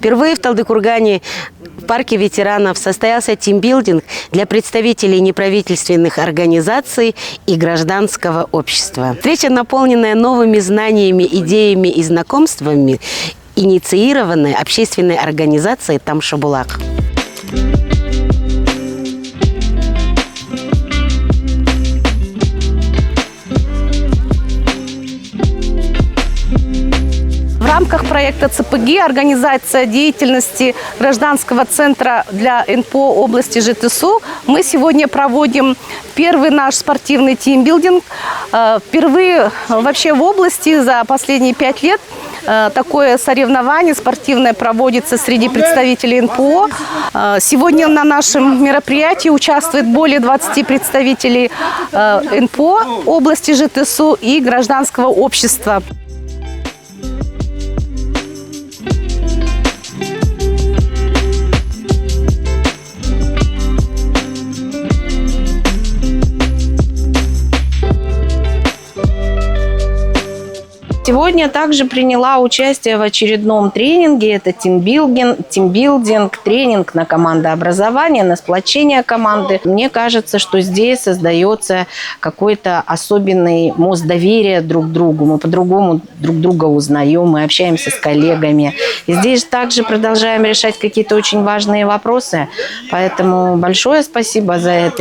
Впервые в Талдыкургане в парке ветеранов состоялся тимбилдинг для представителей неправительственных организаций и гражданского общества. Встреча, наполненная новыми знаниями, идеями и знакомствами, инициированная общественной организацией «Тамшабулак». В рамках проекта ЦПГ «Организация деятельности гражданского центра для НПО области ЖТСУ» мы сегодня проводим первый наш спортивный тимбилдинг. Впервые вообще в области за последние 5 лет такое соревнование спортивное проводится среди представителей НПО. Сегодня на нашем мероприятии участвует более 20 представителей НПО области ЖТСУ и гражданского общества. Сегодня также приняла участие в очередном тренинге. Это тимбилдинг, тренинг на командообразование, на сплочение команды. Мне кажется, что здесь создается какой-то особенный мост доверия друг к другу. Мы по-другому друг друга узнаем, мы общаемся с коллегами. И здесь также продолжаем решать какие-то очень важные вопросы. Поэтому большое спасибо за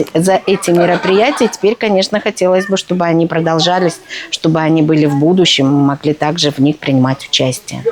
эти мероприятия. Теперь, конечно, хотелось бы, чтобы они продолжались, чтобы они были в будущем, могли также в них принимать участие.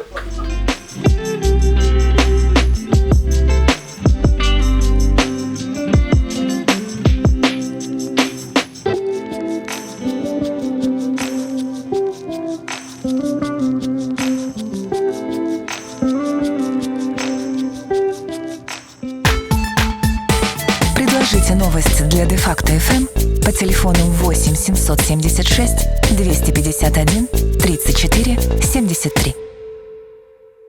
Предложите новость для Де-факто ФМ по телефону 8 776 251 34 73.